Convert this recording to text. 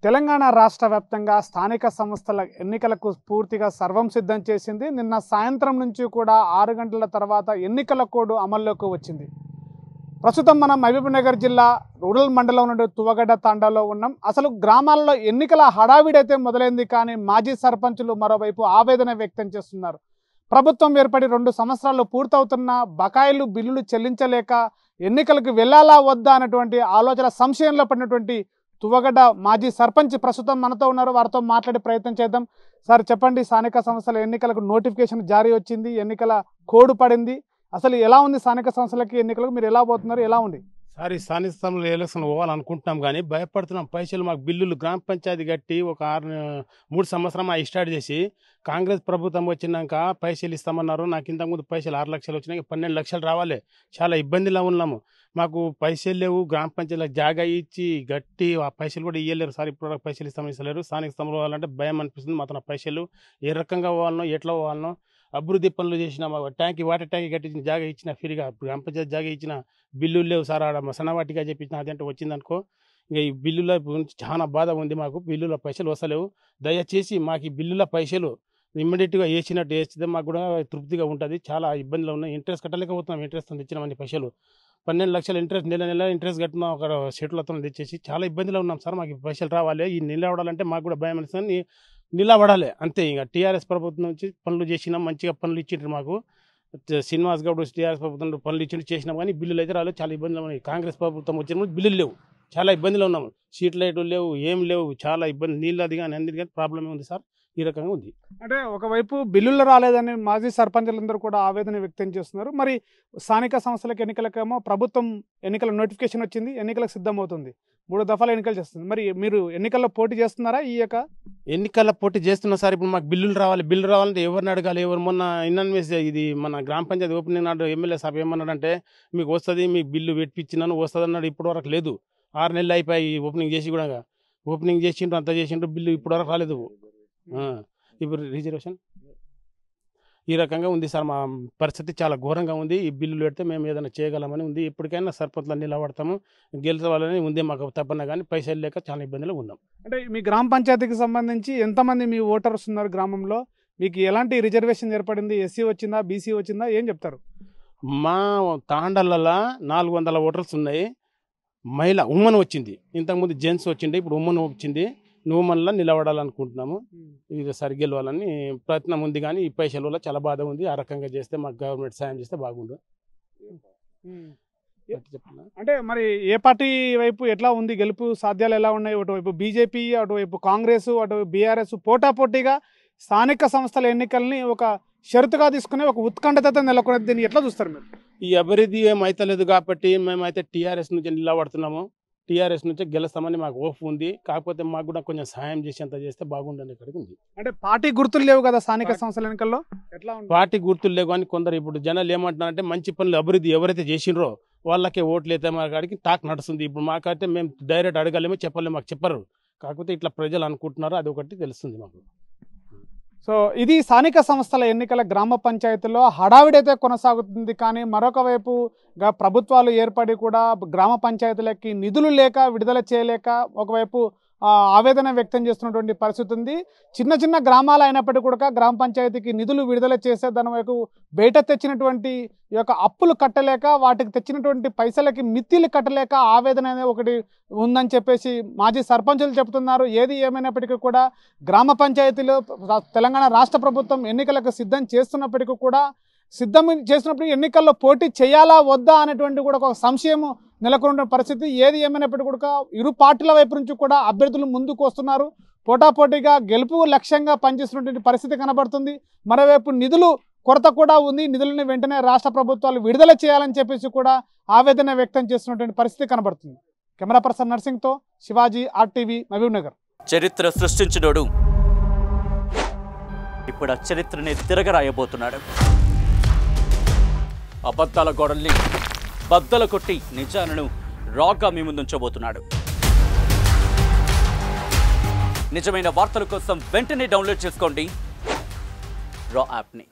తెలంగాణ రాష్ట్ర వ్యాప్తంగా స్థానిక సంస్థల ఎన్నికలకు పూర్తిగా సర్వం సిద్ధం చేసింది. నిన్న సాయంత్రం నుంచి కూడా 6 గంటల తర్వాత ఎన్నికల కోడ్ అమల్లోకి వచ్చింది. ప్రస్తుతం మనం మహబూబ్నగర్ జిల్లా రూరల్ మండలం నుండి తువగడ్డ తాండాలో ఉన్నాం. అసలు గ్రామాల్లో ఎన్నికల హడావిడైతే మొదలైంది, కానీ మాజీ సర్పంచులు మరోవైపు ఆవేదన వ్యక్తం చేస్తున్నారు. ప్రభుత్వం ఏర్పడి 2 సంవత్సరాలు పూర్తవుతున్న బకాయిలు బిల్లులు చెల్లించలేక ఎన్నికలకు వెళ్ళాలా వద్దా అన్నటువంటి ఆలోచన సంశయంలో పడినటువంటి తువగడ్డ మాజీ సర్పంచ్ ప్రస్తుతం మనతో ఉన్నారు. వారితో మాట్లాడే ప్రయత్నం చేద్దాం. సార్ చెప్పండి, స్థానిక సంస్థల ఎన్నికలకు నోటిఫికేషన్ జారీ వచ్చింది, ఎన్నికల కోడ్ పడింది. అసలు ఎలా ఉంది స్థానిక సంస్థలకి ఎన్నికలకు, మీరు ఎలా పోతున్నారు, ఎలా ఉంది? సార్, ఈ స్థానిక సంస్థల ఎలక్షన్ పోవాలనుకుంటున్నాం కానీ భయపడుతున్నాం. పైసలు మాకు బిల్లులు గ్రామ పంచాయతీ కట్టి ఒక 3 సంవత్సరం స్టార్ట్ చేసి కాంగ్రెస్ ప్రభుత్వం వచ్చినాక పైసలు ఇస్తామన్నారు. నాకు ఇంతకుముందు పైసలు 6 లక్షలు వచ్చినాయి, 12 లక్షలు రావాలి. చాలా ఇబ్బందిలో ఉన్నాము. మాకు పైసలు లేవు. గ్రామ పంచాయతీలకు జాగా ఇచ్చి గట్టి ఆ పైసలు కూడా ఇవ్వలేరు సార్. ఇప్పుడు పైసలు ఇస్తామని ఇస్తలేరు. స్థానిక సంస్థలు పోవాలంటే భయం అనిపిస్తుంది. మాత్రం పైసలు ఏ రకంగా పోవాలనో ఎట్లా పోవాలనో అభివృద్ధి పనులు చేసిన వాటర్ ట్యాంక్ కట్టించిన జాగా ఇచ్చిన ఫ్రీగా గ్రామ పంచాయతీ జాగా ఇచ్చిన బిల్లులు లేవు సార్. ఆడ సన్నవాటిగా చెప్పించిన అదంటే వచ్చిందనుకో ఇంకా ఈ బిల్లుల గురించి చాలా బాధ ఉంది మాకు. బిల్లుల పైసలు వస్తలేవు. దయచేసి మాకు ఈ బిల్లుల పైసలు ఇమ్మీడియట్గా వేసినట్టు వేస్తే మాకు కూడా తృప్తిగా ఉంటుంది. చాలా ఇబ్బందులు ఉన్నాయి. ఇంట్రెస్ట్ కట్టలేకపోతున్నాం. ఇంట్రెస్ట్ తెచ్చినామని పైసలు 12 లక్షలు ఇంట్రెస్ట్ నెల ఇంట్రెస్ట్ కట్టినాం. ఒక షెట్లతో తెచ్చేసి చాలా ఇబ్బందిలో ఉన్నాం సార్. మాకు పైసలు రావాలి. ఈ నిలబడాలంటే మాకు కూడా భయం అనిపిస్తుంది. నిలబడాలి అంతే. ఇంకా టీఆర్ఎస్ ప్రభుత్వం నుంచి పనులు చేసినాం, మంచిగా పనులు ఇచ్చిండ్రు మాకు. శ్రీనివాస్ గౌడ్ టీఆర్ఎస్ ప్రభుత్వం పనులు ఇచ్చిండ్రు, చేసినాం. కానీ బిల్లులు అయితే రాలేదు. చాలా ఇబ్బందులు ఉన్నాయి. కాంగ్రెస్ ప్రభుత్వం వచ్చినప్పుడు బిల్లులు లేవు. చాలా ఇబ్బందిలో ఉన్నాము. స్ట్రీట్ లైట్లు లేవు, ఏం లేవు. చాలా ఇబ్బంది. నీళ్ళది కానీ అన్నిటి కానీ ప్రాబ్లమే ఉంది సార్. ఈ రకంగా ఉంది. అంటే ఒకవైపు బిల్లులు రాలేదని మాజీ సర్పంచులందరూ కూడా ఆవేదన వ్యక్తం చేస్తున్నారు. మరి స్థానిక సంస్థలకు ఎన్నికలకేమో ప్రభుత్వం ఎన్నికల నోటిఫికేషన్ వచ్చింది, ఎన్నికలకు సిద్ధమవుతుంది, 3 దఫాలు ఎన్నికలు చేస్తుంది. మరి మీరు ఎన్నికల్లో పోటీ చేస్తున్నారా? ఈ యొక్క ఎన్నికల్లో పోటీ చేస్తున్నా సార్. ఇప్పుడు మాకు బిల్లులు రావాలి. బిల్లు రావాలంటే ఎవరిని అడగాలి? ఎవరు మొన్న ఇన్వెస్ట్ ఇది మన గ్రామ పంచాయతీ ఓపెనింగ్ నాడు ఎమ్మెల్యే సాబ్ ఏమన్నాడంటే మీకు వస్తుంది, మీకు బిల్లు పెట్టించినాను వస్తుంది అన్నాడు. ఇప్పటి వరకు లేదు. 6 నెలలు అయిపోయి ఓపెనింగ్ చేసి కూడా. ఓపెనింగ్ చేసిండ్రు, అంతా చేసిండ్రు, బిల్లు ఇప్పటి వరకు రాలేదు. ఇప్పుడు రిజర్వేషన్ ఈ రకంగా ఉంది సార్. మా పరిస్థితి చాలా ఘోరంగా ఉంది. ఈ బిల్లులు పెడితే మేము ఏదైనా చేయగలమని ఉంది. ఎప్పటికైనా సర్పంచ్లు నిలబడతాము, గెలిచేవాళ్ళని ఉంది మాకు తప్పన. కానీ పైసలు లేక చాలా ఇబ్బందులు ఉన్నాం. అంటే మీ గ్రామ పంచాయతీకి సంబంధించి ఎంతమంది మీ ఓటర్స్ ఉన్నారు గ్రామంలో? మీకు ఎలాంటి రిజర్వేషన్ ఏర్పడింది? ఎస్సీ వచ్చిందా, బీసీ వచ్చిందా, ఏం చెప్తారు? మా తాండలలో 400 ఓటర్స్ ఉన్నాయి. మహిళ ఉమ్మన్ వచ్చింది. ఇంతకుముందు జెంట్స్ వచ్చిండే, ఇప్పుడు ఉమ్మన్ వచ్చింది. ఉమ్మన్లో నిలబడాలనుకుంటున్నాము. ఇది సరి గెలవాలని ప్రయత్నం ఉంది. కానీ ఈ పైసల వల్ల చాలా బాధ ఉంది. ఆ రకంగా చేస్తే మాకు గవర్నమెంట్ సాయం చేస్తే బాగుండు. అంటే మరి ఏ పార్టీ వైపు ఎట్లా ఉంది గెలుపు సాధ్యాలు, ఎలా ఉన్నాయి? అటువైపు బీజేపీ, అటువైపు కాంగ్రెస్, అటువైపు బీఆర్ఎస్ పోటాపోటీగా స్థానిక సంస్థల ఎన్నికల్ని ఒక షరతుగా తీసుకుని ఒక ఉత్కంఠత నెలకొనేది. దీన్ని ఎట్లా చూస్తారు మీరు? ఈ అభివృద్ధి ఏమైతలేదు కాబట్టి మేమైతే టీఆర్ఎస్ నుంచి నిలబడుతున్నాము. టీఆర్ఎస్ నుంచి గెలుస్తామని మాకు ఓపు ఉంది. కాకపోతే మాకు కూడా కొంచెం సాయం చేసేంత చేస్తే బాగుండని ఇక్కడికి ఉంది. అంటే పార్టీ గుర్తులు లేవు కదా స్థానిక సంస్థల ఎన్నికల్లో? ఎట్లా పార్టీ గుర్తులు లేవు. కానీ కొందరు ఇప్పుడు జనాలు ఏమంటున్నారంటే మంచి పనులు అభివృద్ధి ఎవరైతే చేసినరో వాళ్ళకే ఓట్లు అయితే మా కాడికి టాక్ నడుస్తుంది. ఇప్పుడు మాకైతే మేము డైరెక్ట్ అడగలేమో చెప్పలేము, మాకు చెప్పరు. కాకపోతే ఇట్లా ప్రజలు అనుకుంటున్నారు, అది ఒకటి తెలుస్తుంది మాకు. సో ఇది స్థానిక సంస్థల ఎన్నికల గ్రామ పంచాయతీలో హడావిడైతే కొనసాగుతుంది. కానీ మరొక వైపు ప్రభుత్వాలు ఏర్పడి కూడా గ్రామ పంచాయతీలకి నిధులు లేక విడుదల చేయలేక ఒకవైపు ఆవేదన వ్యక్తం చేస్తున్నటువంటి పరిస్థితి ఉంది. చిన్న చిన్న గ్రామాలు అయినప్పటికీ కూడా గ్రామ పంచాయతీకి నిధులు విడుదల చేసే దాని వైపు బయట తెచ్చినటువంటి ఈ యొక్క అప్పులు కట్టలేక, వాటికి తెచ్చినటువంటి పైసలకి మిత్తిలు కట్టలేక ఆవేదన అనేది ఒకటి ఉందని చెప్పేసి మాజీ సర్పంచులు చెబుతున్నారు. ఏది ఏమైనప్పటికీ కూడా గ్రామ పంచాయతీలో తెలంగాణ రాష్ట్ర ప్రభుత్వం ఎన్నికలకు సిద్ధం చేస్తున్నప్పటికీ కూడా ఎన్నికల్లో పోటీ చేయాలా వద్దా అనేటువంటి కూడా ఒక సంశయం నెలకొన్న పరిస్థితి. ఏది ఏమైనప్పటికీ కూడా ఇరు పార్టీల వైపు నుంచి కూడా అభ్యర్థులు ముందుకు వస్తున్నారు. పోటాపోటీగా గెలుపు లక్ష్యంగా పనిచేస్తున్నటువంటి పరిస్థితి కనబడుతుంది. మరోవైపు నిధులు కొరత కూడా ఉంది. నిధులను వెంటనే రాష్ట్ర ప్రభుత్వాలు విడుదల చేయాలని చెప్పేసి కూడా ఆవేదన వ్యక్తం చేస్తున్నటువంటి పరిస్థితి కనబడుతుంది. కెమెరా పర్సన్ నర్సింగ్తో శివాజీ, RTV, మహబూబ్నగర్. చరిత్ర సృష్టించినోడు ఇప్పుడు ఆ చరిత్రని తిరగరాయబోతున్నాడు. అబద్ధాల గోడల్ని బద్దలు కొట్టి నిజాలను రాగా మీ ముందుంచబోతున్నాడు. నిజమైన వార్తల కోసం వెంటనే డౌన్లోడ్ చేసుకోండి రా యాప్ని.